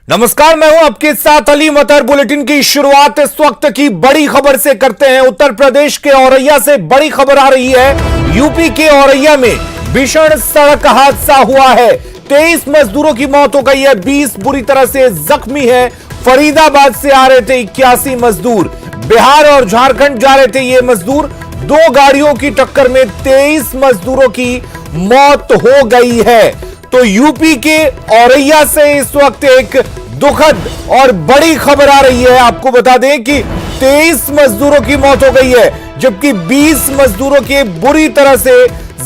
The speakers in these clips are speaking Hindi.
नमस्कार, मैं हूं आपके साथ अली मतर। बुलेटिन की शुरुआत इस वक्त की बड़ी खबर से करते हैं। उत्तर प्रदेश के औरैया से बड़ी खबर आ रही है। यूपी के औरैया में भीषण सड़क हादसा हुआ है। 23 मजदूरों की मौत हो गई है, 20 बुरी तरह से जख्मी है। फरीदाबाद से आ रहे थे 81 मजदूर, बिहार और झारखंड जा रहे थे ये मजदूर। दो गाड़ियों की टक्कर में 23 मजदूरों की मौत हो गई है। तो यूपी के औरैया से इस वक्त एक दुखद और बड़ी खबर आ रही है। आपको बता दें कि 23 मजदूरों की मौत हो गई है, जबकि 20 मजदूरों के बुरी तरह से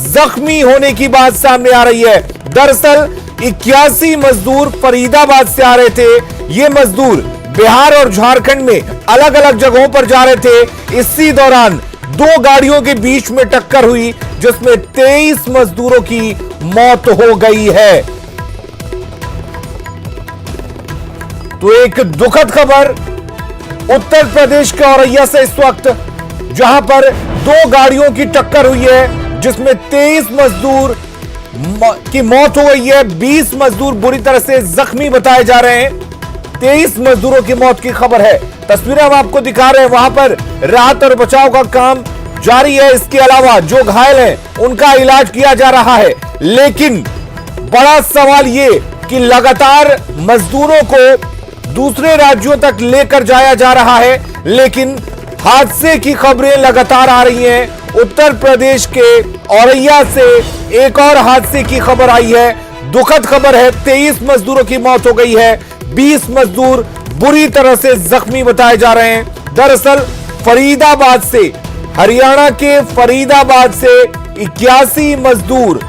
जख्मी होने की बात सामने आ रही है। दरअसल 81 मजदूर फरीदाबाद से आ रहे थे। ये मजदूर बिहार और झारखंड में अलग अलग जगहों पर जा रहे थे। इसी दौरान दो गाड़ियों के बीच में टक्कर हुई, जिसमें 23 मजदूरों की मौत हो गई है। तो एक दुखद खबर उत्तर प्रदेश के औरैया से इस वक्त, जहां पर दो गाड़ियों की टक्कर हुई है, जिसमें 23 मजदूर की मौत हो गई है। 20 मजदूर बुरी तरह से जख्मी बताए जा रहे हैं। 23 मजदूरों की मौत की खबर है। तस्वीरें हम आपको दिखा रहे हैं। वहां पर राहत और बचाव का काम जारी है। इसके अलावा जो घायल हैं उनका इलाज किया जा रहा है। लेकिन बड़ा सवाल ये कि लगातार मजदूरों को दूसरे राज्यों तक लेकर जाया जा रहा है, लेकिन हादसे की खबरें लगातार आ रही हैं। उत्तर प्रदेश के औरैया से एक और हादसे की खबर आई है। दुखद खबर है। 23 मजदूरों की मौत हो गई है, 20 मजदूर बुरी तरह से जख्मी बताए जा रहे हैं। दरअसल फरीदाबाद से, हरियाणा के फरीदाबाद से 81 मजदूर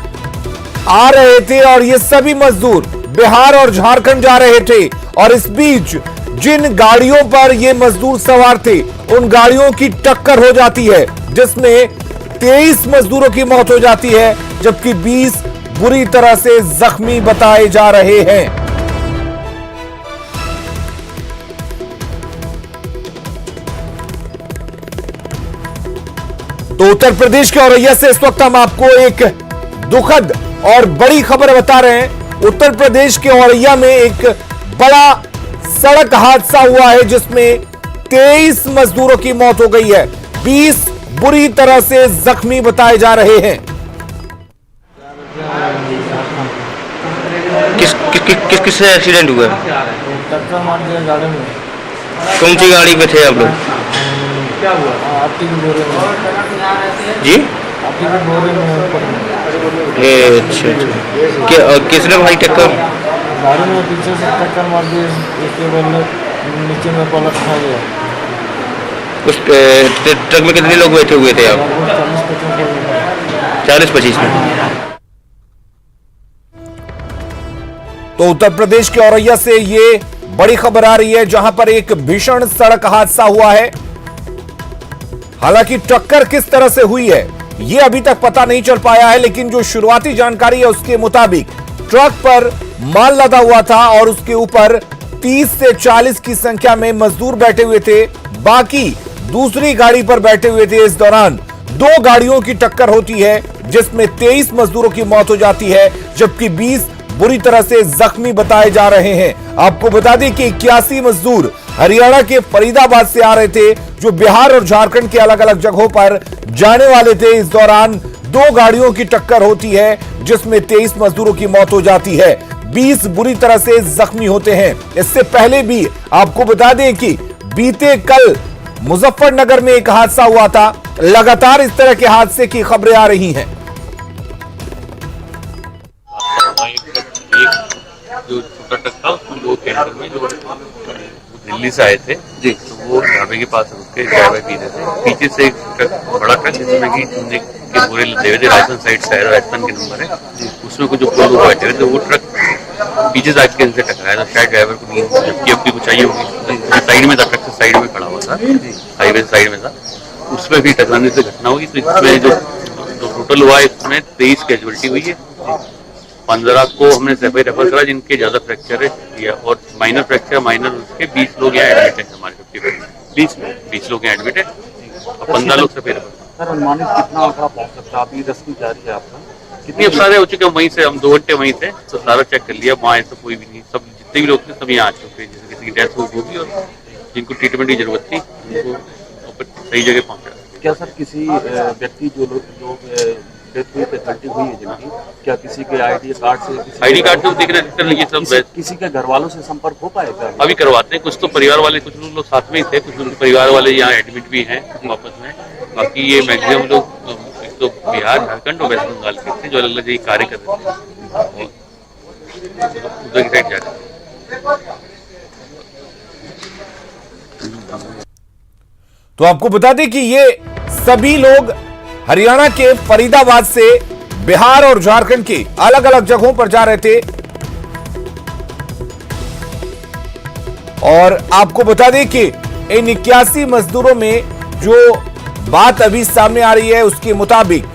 आ रहे थे और ये सभी मजदूर बिहार और झारखंड जा रहे थे। और इस बीच जिन गाड़ियों पर ये मजदूर सवार थे, उन गाड़ियों की टक्कर हो जाती है, जिसमें 23 मजदूरों की मौत हो जाती है, जबकि 20 बुरी तरह से जख्मी बताए जा रहे हैं। तो उत्तर प्रदेश के औरैया से इस वक्त हम आपको एक दुखद और बड़ी खबर बता रहे हैं। उत्तर प्रदेश के औरैया में एक बड़ा सड़क हादसा हुआ है, जिसमें 23 मजदूरों की मौत हो गई है, 20 बुरी तरह से जख्मी बताए जा रहे हैं। किस से एक्सीडेंट हुआ? टक्कर मार दिया गाड़ी में। कौन सी गाड़ी पे थे आप लोग? क्या हुआ? आपकी भी बोरे में जी? आपकी भी बोरे में ऊपर में। अच्छा। किसने भाई टक्कर? गाड़ी में पीछे से टक्कर मार दी, इसके बाद नीचे में पलट खा गया। उस ट्रक में कितने लोग बैठे हुए थे आप? 40-25 में। तो उत्तर प्रदेश के औरैया से ये बड़ी खबर आ रही है, जहां पर एक भीषण सड़क हादसा हुआ है। हालांकि टक्कर किस तरह से हुई है ये अभी तक पता नहीं चल पाया है, लेकिन जो शुरुआती जानकारी है उसके मुताबिक ट्रक पर माल लदा हुआ था और उसके ऊपर 30 से 40 की संख्या में मजदूर बैठे हुए थे, बाकी दूसरी गाड़ी पर बैठे हुए थे। इस दौरान दो गाड़ियों की टक्कर होती है, जिसमें 23 मजदूरों की मौत हो जाती है, जबकि 20 बुरी तरह से जख्मी बताए जा रहे हैं। आपको बता दें कि 81 मजदूर हरियाणा के फरीदाबाद से आ रहे थे, जो बिहार और झारखंड के अलग अलग जगहों पर जाने वाले थे। इस दौरान दो गाड़ियों की टक्कर होती है, जिसमें 23 मजदूरों की मौत हो जाती है, 20 बुरी तरह से जख्मी होते हैं। इससे पहले भी आपको बता दें कि बीते कल मुजफ्फरनगर में एक हादसा हुआ था। लगातार इस तरह के हादसे की खबरें आ रही हैं। जो छोटा ट्रक था उसमें लोग कैंटर में जो दिल्ली से आए थे जी, तो वो ढाबे के पास रुक के चाय वाय पी रहे थे। पीछे से एक ट्रक, बड़ा ट्रक जिसमें कि चूने के बोरे लदे हुए थे, राजस्थान साइड से राजस्थान के नंबर है, उसमें कुछ जो लोग बैठे हुए थे, वो ट्रक पीछे से आके इनसे टकराया। तो शायद ड्राइवर को नींद जबकि अपनी को चाहिए होगी, साइड में था, ट्रक से साइड में खड़ा हुआ था, हाईवे साइड में था, उसमें भी टकराने से घटना हुई। तो इसमें जो टोटल हुआ है, इसमें 23 कैजुअलिटी हुई है। 15 को हमने सेपरेट रेफर करा, जिनके ज्यादा फ्रैक्चर है और माइनर फ्रैक्चर, माइनर उसके 20 लोग यहाँ एडमिट है हमारे 20 लोग यहाँ एडमिट है और 15 लोग सेपरेट रेफर। सर अनुमानित कितना आंकड़ा पहुंच सकता है? अभी रेस्क्यू जारी है आपका? कितनी अब सारे हो चुके हैं, वहीं से हम 2 घंटे वहीं थे, तो सारा चेक कर लिया, वहाँ ऐसा कोई भी नहीं, सब जितने भी लोग थे सब यहाँ आ चुके हैं, जैसे किसी की डेथ हो गई और जिनको ट्रीटमेंट की जरूरत थी उनको सही जगह पहुँचा। क्या सर किसी व्यक्ति जो डेथ हुई, फैसिलिटी हुई है जिनकी, क्या किसी के आईडी कार्ड से आईडी कार्ड तो दिख रहे हैं, ये सब किसी के घर वालों से संपर्क हो पाएगा? अभी करवाते हैं। कुछ तो परिवार वाले, कुछ लोग साथ में ही थे, कुछ परिवार वाले यहाँ एडमिट भी हैं वापस में। बाकी ये मैक्सिमम लोग एक तो बिहार, झारखंड और वेस्ट बंगाल के थे जो अलग अलग जगह कार्य कर रहे थे, उधर की साइड जा रहे थे। तो आपको बता दें कि ये सभी लोग हरियाणा के फरीदाबाद से बिहार और झारखंड के अलग अलग जगहों पर जा रहे थे। और आपको बता दें कि इन 81 मजदूरों में जो बात अभी सामने आ रही है उसके मुताबिक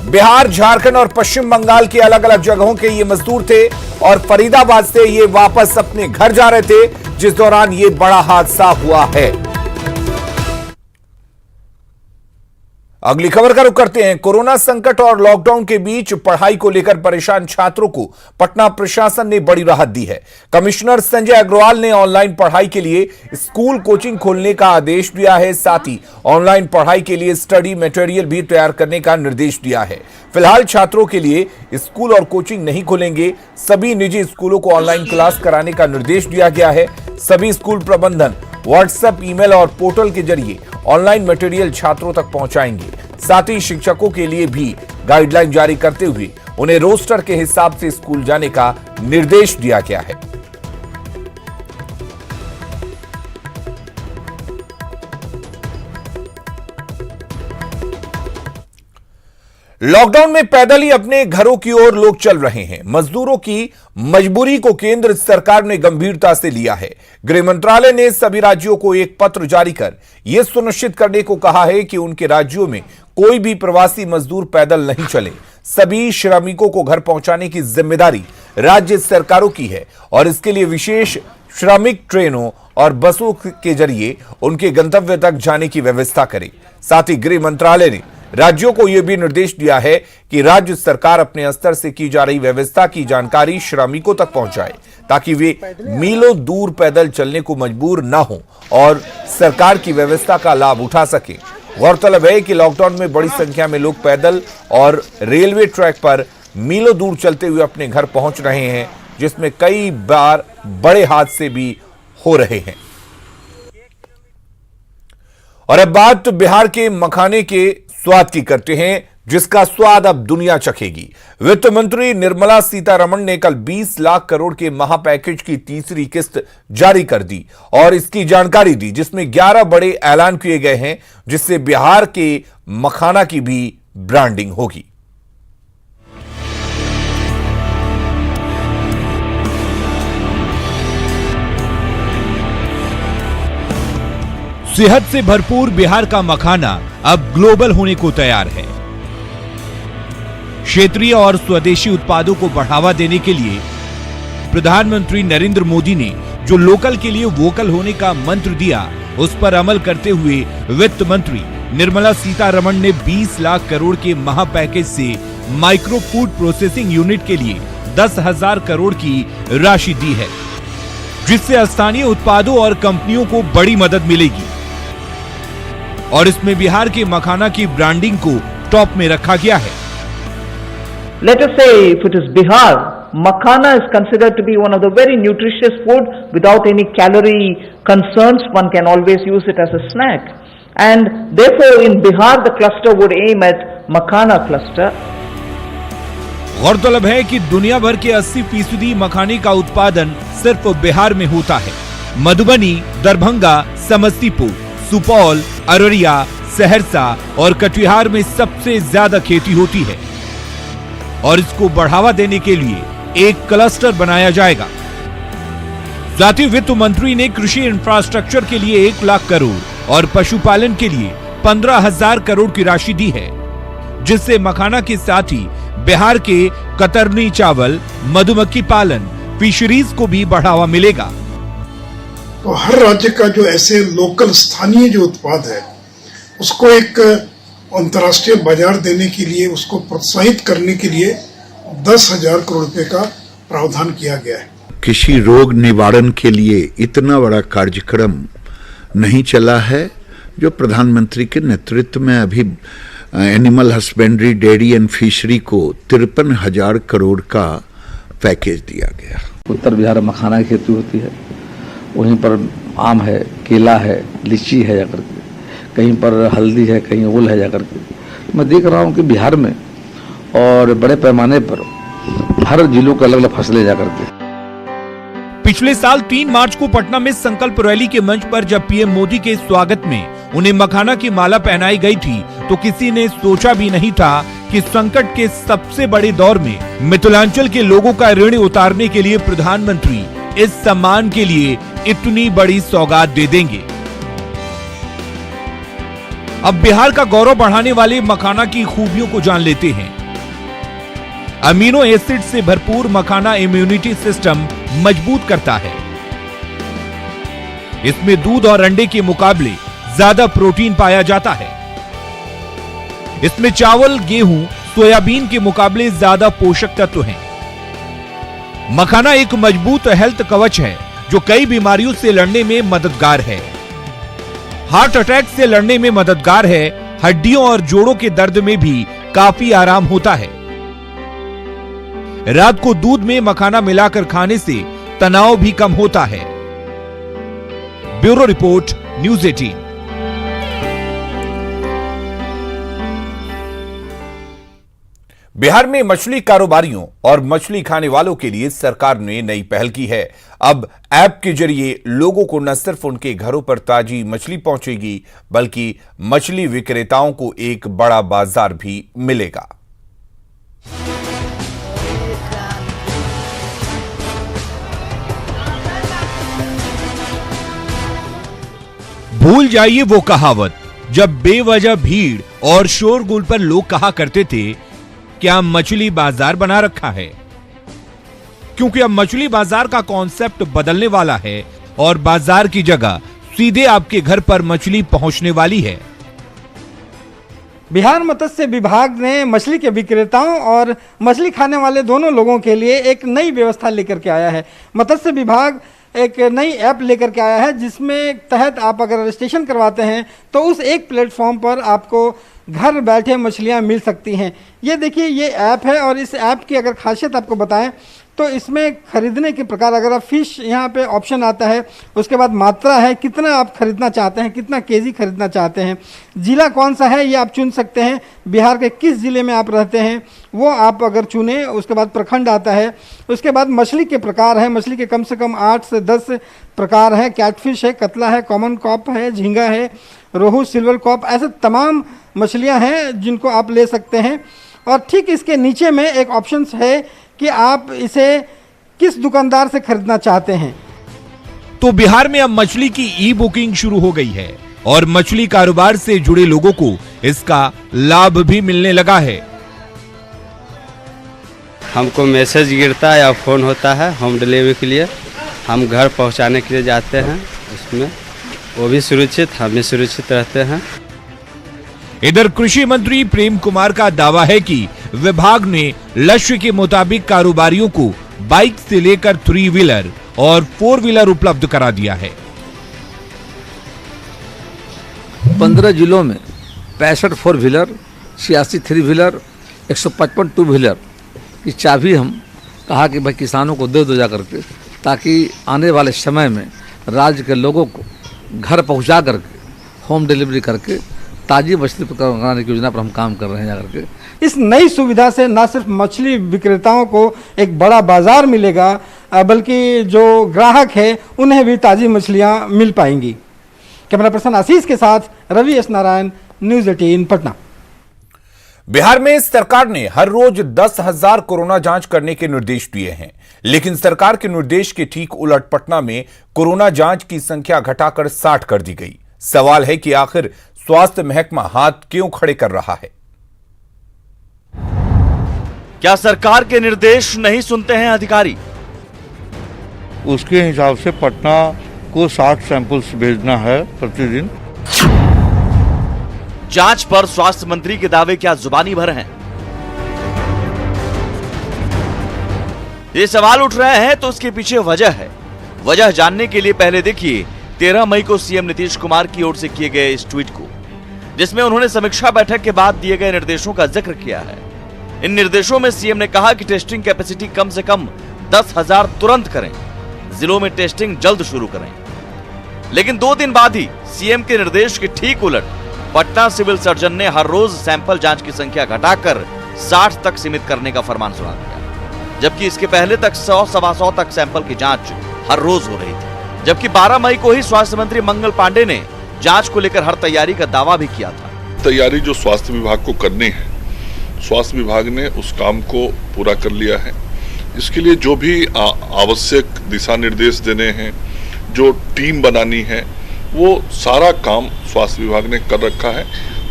बिहार, झारखंड और पश्चिम बंगाल के अलग अलग जगहों के ये मजदूर थे और फरीदाबाद से ये वापस अपने घर जा रहे थे, जिस दौरान ये बड़ा हादसा हुआ है। अगली खबर का रुख करते हैं। कोरोना संकट और लॉकडाउन के बीच पढ़ाई को लेकर परेशान छात्रों को पटना प्रशासन ने बड़ी राहत दी है। कमिश्नर संजय अग्रवाल ने ऑनलाइन पढ़ाई के लिए स्कूल कोचिंग खोलने का आदेश दिया है। साथ ही ऑनलाइन पढ़ाई के लिए स्टडी मटेरियल भी तैयार करने का निर्देश दिया है। फिलहाल छात्रों के लिए स्कूल और कोचिंग नहीं खोलेंगे। सभी निजी स्कूलों को ऑनलाइन क्लास कराने का निर्देश दिया गया है। सभी स्कूल प्रबंधन व्हाट्सएप, ईमेल और पोर्टल के जरिए ऑनलाइन मटेरियल छात्रों तक पहुंचाएंगे। साथ ही शिक्षकों के लिए भी गाइडलाइन जारी करते हुए उन्हें रोस्टर के हिसाब से स्कूल जाने का निर्देश दिया गया है। लॉकडाउन में पैदल ही अपने घरों की ओर लोग चल रहे हैं। मजदूरों की मजबूरी को केंद्र सरकार ने गंभीरता से लिया है। गृह मंत्रालय ने सभी राज्यों को एक पत्र जारी कर यह सुनिश्चित करने को कहा है कि उनके राज्यों में कोई भी प्रवासी मजदूर पैदल नहीं चले। सभी श्रमिकों को घर पहुंचाने की जिम्मेदारी राज्य सरकारों की है और इसके लिए विशेष श्रमिक ट्रेनों और बसों के जरिए उनके गंतव्य तक जाने की व्यवस्था करें। साथ ही गृह मंत्रालय ने राज्यों को यह भी निर्देश दिया है कि राज्य सरकार अपने स्तर से की जा रही व्यवस्था की जानकारी श्रमिकों तक पहुंचाए ताकि वे मीलों दूर पैदल चलने को मजबूर न हो और सरकार की व्यवस्था का लाभ उठा सके। गौरतलब है कि लॉकडाउन में बड़ी संख्या में लोग पैदल और रेलवे ट्रैक पर मीलों दूर चलते हुए अपने घर पहुंच रहे हैं, जिसमें कई बार बड़े हादसे भी हो रहे हैं। और अब बात बिहार के मखाने के स्वाद की करते हैं, जिसका स्वाद अब दुनिया चखेगी। वित्त मंत्री निर्मला सीतारमण ने कल 20 लाख करोड़ के महापैकेज की तीसरी किस्त जारी कर दी और इसकी जानकारी दी, जिसमें 11 बड़े ऐलान किए गए हैं, जिससे बिहार के मखाना की भी ब्रांडिंग होगी। सेहत से भरपूर बिहार का मखाना अब ग्लोबल होने को तैयार है। क्षेत्रीय और स्वदेशी उत्पादों को बढ़ावा देने के लिए प्रधानमंत्री नरेंद्र मोदी ने जो लोकल के लिए वोकल होने का मंत्र दिया, उस पर अमल करते हुए वित्त मंत्री निर्मला सीतारमण ने 20 लाख करोड़ के महापैकेज से माइक्रो फूड प्रोसेसिंग यूनिट के लिए 10,000 करोड़ की राशि दी है, जिससे स्थानीय उत्पादों और कंपनियों को बड़ी मदद मिलेगी और इसमें बिहार के मखाना की ब्रांडिंग को टॉप में रखा गया है। Let us say if it is Bihar, makhana is considered to be one of the very nutritious food without any calorie concerns. One can always use it as a snack. And therefore in Bihar the cluster would aim at makhana cluster. गौरतलब है कि दुनिया भर के 80% मखाने का उत्पादन सिर्फ बिहार में होता है। मधुबनी, दरभंगा, समस्तीपुर, सुपौल, अररिया, सहरसा और कटिहार में सबसे ज्यादा खेती होती है और इसको बढ़ावा देने के लिए एक क्लस्टर बनाया जाएगा। साथ ही वित्त मंत्री ने कृषि इंफ्रास्ट्रक्चर के लिए 1 लाख करोड़ और पशुपालन के लिए 15,000 करोड़ की राशि दी है, जिससे मखाना के साथ ही बिहार के कतरनी चावल, मधुमक्खी पालन, फिशरीज को भी बढ़ावा मिलेगा। तो हर राज्य का जो ऐसे लोकल स्थानीय जो उत्पाद है उसको एक अंतर्राष्ट्रीय बाजार देने के लिए, उसको प्रोत्साहित करने के लिए 10,000 करोड़ रुपए का प्रावधान किया गया है। किसी रोग निवारण के लिए इतना बड़ा कार्यक्रम नहीं चला है जो प्रधानमंत्री के नेतृत्व में अभी animal husbandry, dairy and fishery को 53,000 करोड़ का पैकेज दिया गया। उत्तर बिहार में मखाना की खेती होती है, वहीं पर आम है, केला है, लीची है जाकर के, कहीं पर हल्दी है, कहीं ओल है जाकर के। मैं देख रहा हूँ कि बिहार में और बड़े पैमाने पर हर जिलों को अलग अलग फसलें जाकर के। पिछले साल 3 मार्च को पटना में संकल्प रैली के मंच पर जब पीएम मोदी के स्वागत में उन्हें मखाना की माला पहनाई गई थी तो किसी ने सोचा भी नहीं था कि संकट के सबसे बड़े दौर में मिथिलांचल के लोगों का ऋण उतारने के लिए प्रधानमंत्री इस सम्मान के लिए इतनी बड़ी सौगात दे देंगे। अब बिहार का गौरव बढ़ाने वाले मखाना की खूबियों को जान लेते हैं। अमीनो एसिड से भरपूर मखाना इम्यूनिटी सिस्टम मजबूत करता है। इसमें दूध और अंडे के मुकाबले ज्यादा प्रोटीन पाया जाता है। इसमें चावल, गेहूं, सोयाबीन के मुकाबले ज्यादा पोषक तत्व हैं। मखाना एक मजबूत हेल्थ कवच है जो कई बीमारियों से लड़ने में मददगार है। हार्ट अटैक से लड़ने में मददगार है। हड्डियों और जोड़ों के दर्द में भी काफी आराम होता है। रात को दूध में मखाना मिलाकर खाने से तनाव भी कम होता है। Bureau report, news 18। बिहार में मछली कारोबारियों और मछली खाने वालों के लिए सरकार ने नई पहल की है। अब ऐप के जरिए लोगों को न सिर्फ उनके घरों पर ताजी मछली पहुंचेगी बल्कि मछली विक्रेताओं को एक बड़ा बाजार भी मिलेगा। भूल जाइए वो कहावत जब बेवजह भीड़ और शोरगुल पर लोग कहा करते थे क्या मछली बाजार बना रखा है, क्योंकि अब मछली बाजार का कॉन्सेप्ट बदलने वाला है और बाजार की जगह सीधे आपके घर पर मछली पहुंचने वाली है। बिहार मत्स्य विभाग ने मछली के विक्रेताओं और मछली खाने वाले दोनों लोगों के लिए एक नई व्यवस्था लेकर के आया है। मत्स्य विभाग एक नई ऐप लेकर के आया है जिसमें तहत आप अगर रजिस्ट्रेशन करवाते हैं तो उस एक प्लेटफॉर्म पर आपको घर बैठे मछलियां मिल सकती हैं। ये देखिए, ये ऐप है और इस ऐप की अगर खासियत आपको बताएं तो इसमें खरीदने के प्रकार, अगर आप फिश यहाँ पे ऑप्शन आता है, उसके बाद मात्रा है, कितना आप खरीदना चाहते हैं, कितना केजी खरीदना चाहते हैं, जिला कौन सा है ये आप चुन सकते हैं, बिहार के किस जिले में आप रहते हैं वो आप अगर चुने, उसके बाद प्रखंड आता है, उसके बाद मछली के प्रकार है, मछली के कम से कम 8 से 10 प्रकार हैं, कैटफिश है, कतला है, कॉमन कॉप है, झींगा है, रोहू, सिल्वर कॉप, ऐसे तमाम मछलियाँ हैं जिनको आप ले सकते हैं। और ठीक इसके नीचे में एक ऑप्शन है कि आप इसे किस दुकानदार से खरीदना चाहते हैं। तो बिहार में अब मछली की ई बुकिंग शुरू हो गई है और मछली कारोबार से जुड़े लोगों को इसका लाभ भी मिलने लगा है। हमको मैसेज गिरता है या फोन होता है होम डिलीवरी के लिए, हम घर पहुंचाने के लिए जाते हैं, उसमें वो भी सुरक्षित, हम भी सुरक्षित रहते हैं। इधर कृषि मंत्री प्रेम कुमार का दावा है कि विभाग ने लक्ष्य के मुताबिक कारोबारियों को बाइक से लेकर 3 व्हीलर और 4 व्हीलर उपलब्ध करा दिया है। 15 जिलों में 65 4 व्हीलर, 86 3 व्हीलर, 155 2 व्हीलर की चाबी हम कहा कि भाई किसानों को दे दो जा करके, ताकि आने वाले समय में राज्य के लोगों को घर पहुंचा करके होम डिलीवरी करके ताजी मछली पकाने की योजना पर हम काम कर रहे हैं जाकर के। इस नई सुविधा से न सिर्फ मछली विक्रेताओं को एक बड़ा बाजार मिलेगा बल्कि जो ग्राहक है उन्हें भी ताजी मछलियां मिल पाएंगी। कैमरा पर्सन आशीष के साथ रवि एस नारायण, न्यूज़ 18 पटना। बिहार में सरकार ने हर रोज 10,000 कोरोना जांच करने के निर्देश दिए हैं, लेकिन सरकार के निर्देश के ठीक उलट पटना में कोरोना जांच की संख्या घटाकर 60 कर दी गई। सवाल है कि आखिर स्वास्थ्य महकमा हाथ क्यों खड़े कर रहा है? क्या सरकार के निर्देश नहीं सुनते हैं अधिकारी? उसके हिसाब से पटना को 60 सैंपल्स भेजना है प्रतिदिन। जांच पर स्वास्थ्य मंत्री के दावे क्या जुबानी भर हैं? ये सवाल उठ रहे हैं तो उसके पीछे वजह है। वजह जानने के लिए पहले देखिए 13 मई को सीएम नीतीश कुमार की ओर से किए गए इस ट्वीट को, जिसमें उन्होंने समीक्षा बैठक के बाद दिए गए निर्देशों का जिक्र किया है। इन निर्देशों में सीएम ने कहा कि टेस्टिंग कैपेसिटी कम से कम 10,000 तुरंत करें, जिलों में टेस्टिंग जल्द शुरू करें। लेकिन 2 दिन बाद ही सीएम के निर्देश के ठीक उलट पटना सिविल सर्जन ने हर रोज सैंपल जांच की संख्या घटाकर 60 तक सीमित करने का फरमान सुना दिया, जबकि इसके पहले तक 100-125 तक सैंपल की जांच हर रोज हो रही थी। जबकि 12 मई को ही स्वास्थ्य मंत्री मंगल पांडे ने जांच को लेकर हर तैयारी का दावा भी किया था। तैयारी जो स्वास्थ्य विभाग को करनी है, स्वास्थ्य विभाग ने उस काम को पूरा कर लिया है। इसके लिए जो भी आवश्यक दिशा निर्देश देने हैं, जो टीम बनानी है, वो सारा काम स्वास्थ्य विभाग ने कर रखा है।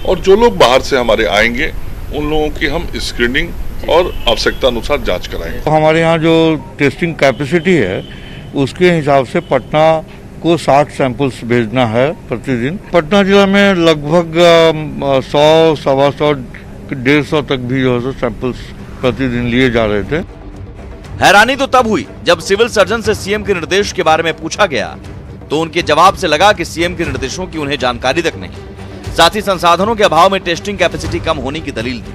और जो लोग बाहर से हमारे आएंगे उन लोगों की हम स्क्रीनिंग और आवश्यकता अनुसार जांच कराएंगे। तो हमारे यहाँ जो टेस्टिंग कैपेसिटी है उसके हिसाब से पटना को 60 सैंपल्स भेजना है प्रतिदिन। पटना जिला में लगभग 100, 125, 150 तक भी जो है सैंपल्स प्रतिदिन लिए जा रहे थे। हैरानी तो तब हुई जब सिविल सर्जन से सीएम के निर्देश के बारे में पूछा गया तो उनके जवाब से लगा कि सीएम के निर्देशों की उन्हें जानकारी तक नहीं। साथ ही संसाधनों के अभाव में टेस्टिंग कैपेसिटी कम होने की दलील दी।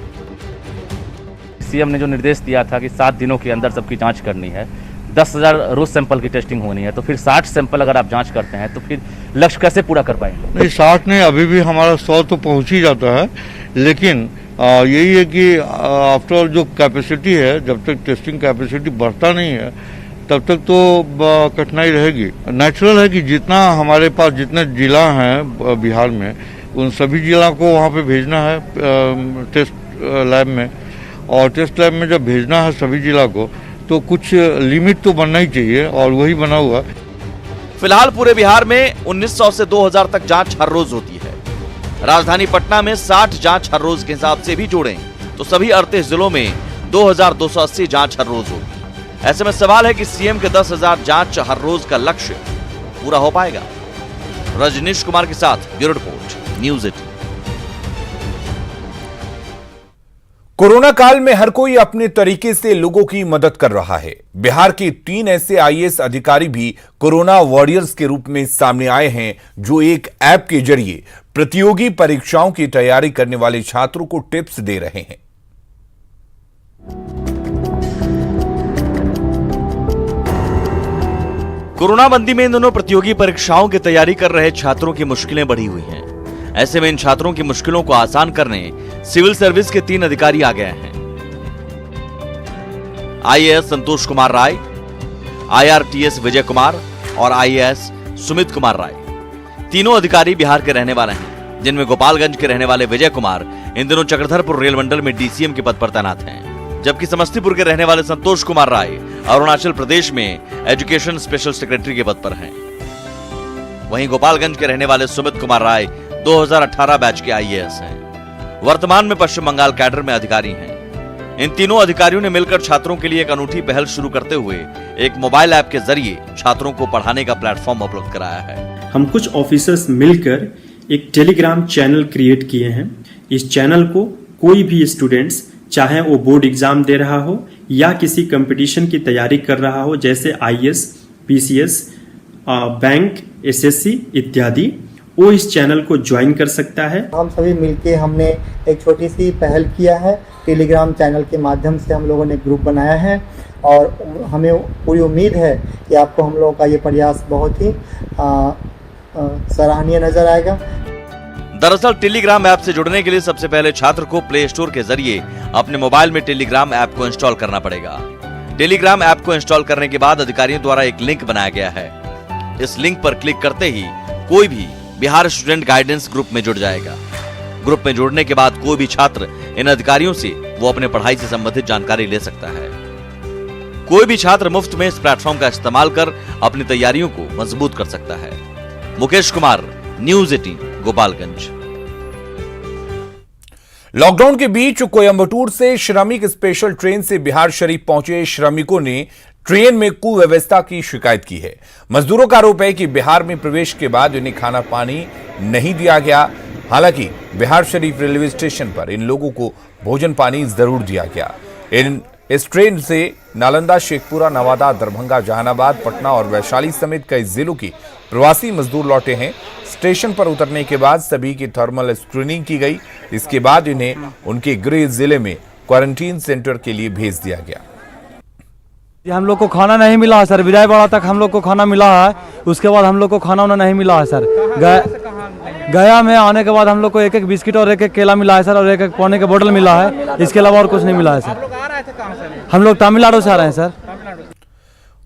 सीएम ने जो निर्देश दिया था कि 7 दिनों के अंदर सबकी जांच करनी है, 10,000 रोज सैंपल की टेस्टिंग होनी है, तो फिर 60 सैंपल अगर आप जांच करते हैं तो फिर लक्ष्य कैसे पूरा कर पाएंगे? नहीं, 60 नहीं, अभी भी हमारा 100 तो पहुंच ही जाता है। लेकिन यही है कि आफ्टर ऑल जो कैपेसिटी है, जब तक टेस्टिंग कैपेसिटी बढ़ता नहीं है तब तक तो कठिनाई रहेगी। नेचुरल है कि जितना हमारे पास जितने जिला हैं बिहार में, उन सभी जिला को वहाँ पे भेजना है टेस्ट लैब में। और टेस्ट लैब में जब भेजना है सभी जिला को तो कुछ लिमिट तो बनना ही चाहिए, और वही बना हुआ। फिलहाल पूरे बिहार में 1900 से 2000 तक जांच हर रोज होती है। राजधानी पटना में 60 जांच हर रोज के हिसाब से भी जोड़ें तो सभी 38 जिलों में 2280 जांच हर रोज होगी। ऐसे में सवाल है कि सीएम के 10,000 जांच हर रोज का लक्ष्य पूरा हो पाएगा? रजनीश कुमार के साथ ब्यूरो रिपोर्ट, न्यूज़ 18। कोरोना काल में हर कोई अपने तरीके से लोगों की मदद कर रहा है। बिहार के 3 ऐसे आईएएस अधिकारी भी कोरोना वॉरियर्स के रूप में सामने आए हैं, जो एक ऐप के जरिए प्रतियोगी परीक्षाओं की तैयारी करने वाले छात्रों को टिप्स दे रहे हैं। कोरोना बंदी में इन दोनों प्रतियोगी परीक्षाओं की तैयारी कर रहे छात्रों की मुश्किलें बढ़ी हुई हैं। ऐसे में इन छात्रों की मुश्किलों को आसान करने सिविल सर्विस के 3 अधिकारी आ गए हैं। आईएएस संतोष कुमार राय, आईआरटीएस विजय कुमार और आईएएस सुमित कुमार राय। तीनों अधिकारी बिहार के रहने वाले हैं, जिनमें गोपालगंज के रहने वाले विजय कुमार इन दिनों चक्रधरपुर रेल मंडल में डीसीएम के पद पर तैनात हैं, जबकि समस्तीपुर के रहने वाले संतोष कुमार राय अरुणाचल प्रदेश में एजुकेशन स्पेशल सेक्रेटरी के पद पर हैं। वहीं गोपालगंज के रहने वाले सुमित कुमार राय 2018 बैच के आईएएस हैं। वर्तमान में पश्चिम बंगाल कैडर में अधिकारी हैं। इन तीनों अधिकारियों ने मिलकर छात्रों के लिए एक अनूठी पहल शुरू करते हुए एक मोबाइल ऐप के जरिए छात्रों को पढ़ाने का प्लेटफॉर्म उपलब्ध कराया है। हम कुछ ऑफिसर्स मिलकर एक टेलीग्राम चैनल क्रिएट किए हैं। इस चैनल को कोई भी स्टूडेंट्स, चाहे वो बोर्ड एग्जाम दे रहा हो या किसी कंपटीशन की तैयारी कर रहा हो, जैसे आईएएस, पीसीएस, बैंक, एसएससी इत्यादि, वो इस चैनल को ज्वाइन कर सकता है। हम सभी मिलके हमने एक छोटी सी पहल किया है। टेलीग्राम चैनल के माध्यम से हम लोगों ने ग्रुप बनाया है और हमें पूरी उम्मीद है कि आपको हम लोगों का ये प्रयास बहुत ही सराहनीय नजर आएगा। दरअसल टेलीग्राम ऐप से जुड़ने के लिए सबसे पहले छात्र को प्ले स्टोर के जरिए अपने मोबाइल में टेलीग्राम ऐप को इंस्टॉल करना पड़ेगा। टेलीग्राम ऐप को इंस्टॉल करने के बाद अधिकारियों द्वारा एक लिंक बनाया गया है। इस लिंक पर क्लिक करते ही कोई भी बिहार स्टूडेंट गाइडेंस ग्रुप में जुड़ जाएगा। ग्रुप में जुड़ने के बाद कोई भी छात्र इन अधिकारियों से वो अपने पढ़ाई से संबंधित जानकारी ले सकता है। कोई भी छात्र मुफ्त में इस प्लेटफॉर्म का इस्तेमाल कर अपनी तैयारियों को मजबूत कर सकता है। मुकेश कुमार, न्यूज़ 18, गोपालगंज। लॉकडाउन के बीच कोयंबटूर से श्रमिक स्पेशल ट्रेन से बिहार शरीफ पहुंचे श्रमिकों ने ट्रेन में कुव्यवस्था की शिकायत की है। मजदूरों का आरोप है कि बिहार में प्रवेश के बाद उन्हें खाना पानी नहीं दिया गया। हालांकि बिहार शरीफ रेलवे स्टेशन पर इन लोगों को भोजन पानी जरूर दिया गया। इन इस ट्रेन से नालंदा, शेखपुरा, नवादा, दरभंगा, जहानाबाद, पटना और वैशाली समेत कई जिलों के प्रवासी मजदूर लौटे हैं। स्टेशन पर उतरने के बाद सभी की थर्मल स्क्रीनिंग की गई। इसके बाद इन्हें उनके गृह जिले में क्वारंटीन सेंटर के लिए भेज दिया गया। हम लोग को खाना नहीं मिला है सर, विजयवाड़ा तक हम लोग को खाना मिला है, उसके बाद हम लोग को खाना उन्हें नहीं मिला है सर। गया में आने के बाद हम लोग को एक एक बिस्किट और एक एक केला मिला है सर, और एक एक पानी का बोतल मिला है, इसके अलावा और कुछ नहीं मिला है सर। हम लोग तमिलनाडु से आ रहे हैं सर।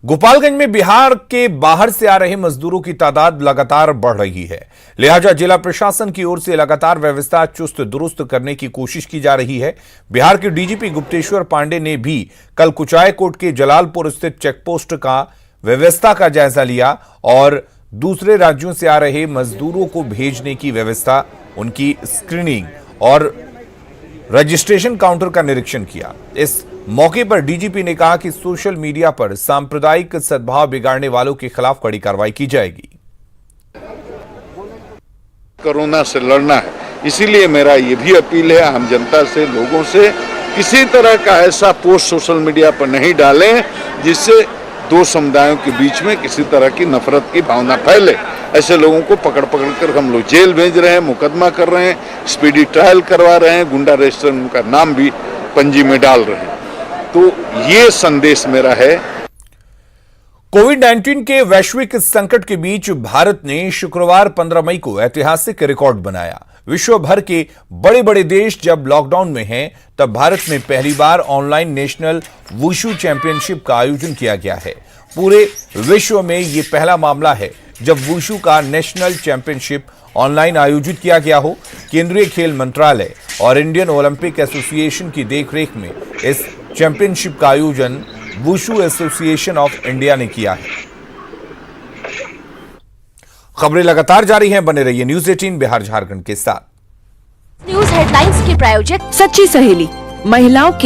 गोपालगंज में बिहार के बाहर से आ रहे मजदूरों की तादाद लगातार बढ़ रही है, लिहाजा जिला प्रशासन की ओर से लगातार व्यवस्था चुस्त दुरुस्त करने की कोशिश की जा रही है। बिहार के डीजीपी गुप्तेश्वर पांडे ने भी कल कुचायकोट के जलालपुर स्थित चेकपोस्ट का व्यवस्था का जायजा लिया और दूसरे राज्यों से आ रहे मजदूरों को भेजने की व्यवस्था, उनकी स्क्रीनिंग और रजिस्ट्रेशन काउंटर का निरीक्षण किया। इस मौके पर डीजीपी ने कहा कि सोशल मीडिया पर सांप्रदायिक सद्भाव बिगाड़ने वालों के खिलाफ कड़ी कार्रवाई की जाएगी। कोरोना से लड़ना है, इसीलिए मेरा ये भी अपील है आम जनता से, लोगों से, किसी तरह का ऐसा पोस्ट सोशल मीडिया पर नहीं डालें जिससे दो समुदायों के बीच में किसी तरह की नफरत की भावना फैले। ऐसे लोगों को पकड़ कर हम लोग जेल भेज रहे हैं, मुकदमा कर रहे हैं, स्पीडी ट्रायल करवा रहे हैं, गुंडा रजिस्टर उनका नाम भी पंजी में डाल रहे हैं। तो ये संदेश मेरा है। कोविड-19 के वैश्विक संकट के बीच भारत ने शुक्रवार 15 मई को ऐतिहासिक रिकॉर्ड बनाया। विश्व भर के बड़े बड़े देश जब लॉकडाउन में हैं, तब भारत में पहली बार ऑनलाइन नेशनल वुशु चैंपियनशिप का आयोजन किया गया है। पूरे विश्व में यह पहला मामला है जब वुशु का नेशनल चैंपियनशिप ऑनलाइन आयोजित किया गया हो। केंद्रीय खेल मंत्रालय और इंडियन ओलंपिक एसोसिएशन की देखरेख में इस चैंपियनशिप का आयोजन वुशु एसोसिएशन ऑफ इंडिया ने किया है। खबरें लगातार जारी हैं, बने रहिए न्यूज़ 18 बिहार झारखंड के साथ। न्यूज़ हेडलाइंस के प्रायोजक सच्ची सहेली महिलाओं के